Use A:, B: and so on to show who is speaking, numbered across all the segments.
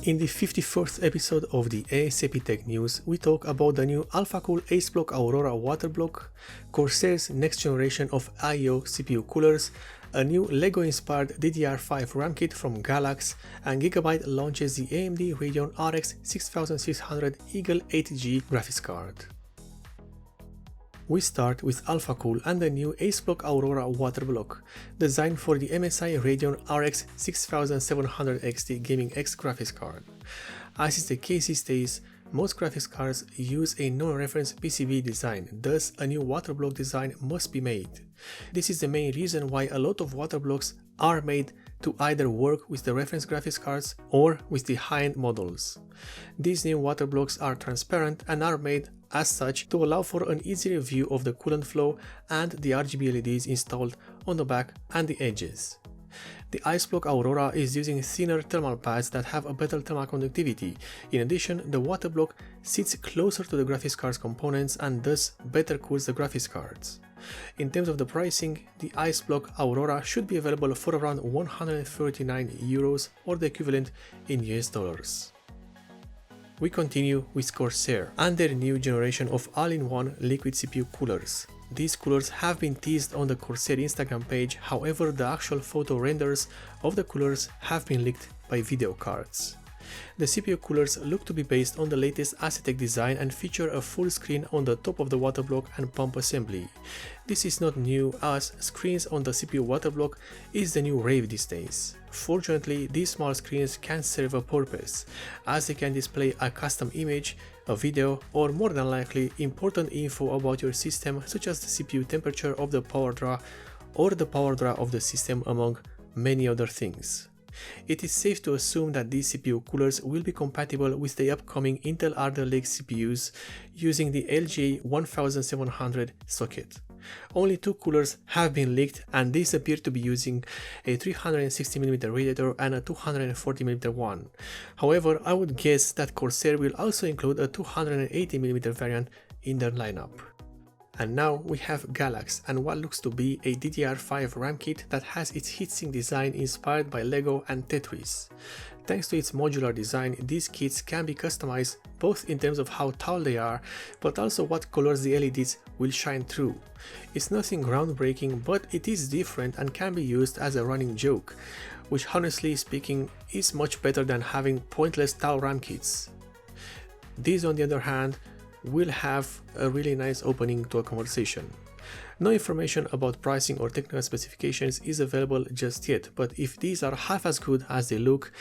A: In the 54th episode of the A.S.A.P Tech News, we talk about the new Alphacool Eisblock Aurora water block, Corsair's next generation of AIO CPU coolers, a new LEGO-inspired DDR5 RAM kit from Galax, and Gigabyte launches the AMD Radeon RX 6600 Eagle 8G graphics card. We start with Alphacool and the new Eisblock Aurora water block, designed for the MSI Radeon RX 6700 XT Gaming X graphics card. As is the case these days, most graphics cards use a non-reference PCB design, thus a new water block design must be made. This is the main reason why a lot of water blocks are made to either work with the reference graphics cards or with the high-end models. These new water blocks are transparent and are made as such to allow for an easier view of the coolant flow and the RGB LEDs installed on the back and the edges. The Eisblock Aurora is using thinner thermal pads that have a better thermal conductivity. In addition, the water block sits closer to the graphics card's components and thus better cools the graphics cards. In terms of the pricing, the Eisblock Aurora should be available for around €139 or the equivalent in US dollars. We continue with Corsair and their new generation of all-in-one liquid CPU coolers. These coolers have been teased on the Corsair Instagram page, however the actual photo renders of the coolers have been leaked by VideoCardz. The CPU coolers look to be based on the latest A.S.A.P design and feature a full screen on the top of the water block and pump assembly. This is not new, as screens on the CPU water block is the new rave these days. Fortunately, these small screens can serve a purpose, as they can display a custom image, a video, or more than likely important info about your system, such as the CPU temperature of the power draw or the power draw of the system, among many other things. It is safe to assume that these CPU coolers will be compatible with the upcoming Intel Alder Lake CPUs using the LGA 1700 socket. Only two coolers have been leaked, and these appear to be using a 360mm radiator and a 240mm one. However, I would guess that Corsair will also include a 280mm variant in their lineup. And now we have Galax and what looks to be a DDR5 RAM kit that has its heatsink design inspired by LEGO and Tetris. Thanks to its modular design, these kits can be customized both in terms of how tall they are, but also what colors the LEDs will shine through. It's nothing groundbreaking, but it is different and can be used as a running joke, which honestly speaking is much better than having pointless tall RAM kits. These, on the other hand, will have a really nice opening to a conversation. No information about pricing or technical specifications is available just yet, but if these are half as good as they look,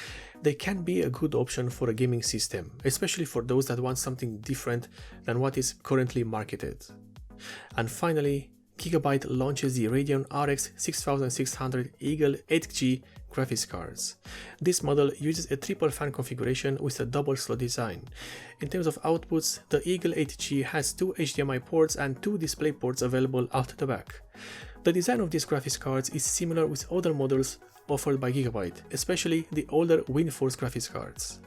A: they can be a good option for a gaming system, especially for those that want something different than what is currently marketed. And finally, Gigabyte launches the Radeon RX 6600 Eagle 8G graphics cards. This model uses a triple fan configuration with a double slot design. In terms of outputs, the Eagle 8G has two HDMI ports and two display ports available out the back. The design of these graphics cards is similar with other models offered by Gigabyte, especially the older WindForce graphics cards.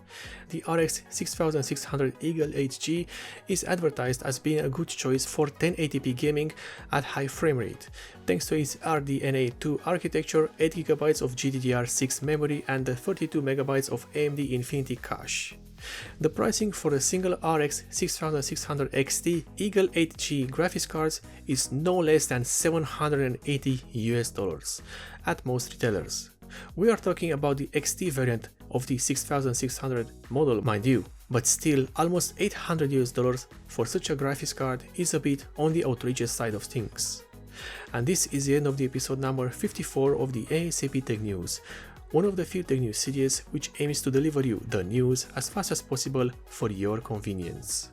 A: The RX 6600 Eagle 8G is advertised as being a good choice for 1080p gaming at high frame rate, thanks to its RDNA2 architecture, 8GB of GDDR6 memory and 32MB of AMD Infinity cache. The pricing for the single RX 6600 XT Eagle 8G graphics cards is no less than $780 at most retailers. We are talking about the XT variant of the 6600 model, mind you, but still almost $800 for such a graphics card is a bit on the outrageous side of things. And this is the end of the episode number 54 of the A.S.A.P Tech News, one of the few tech news series which aims to deliver you the news as fast as possible for your convenience.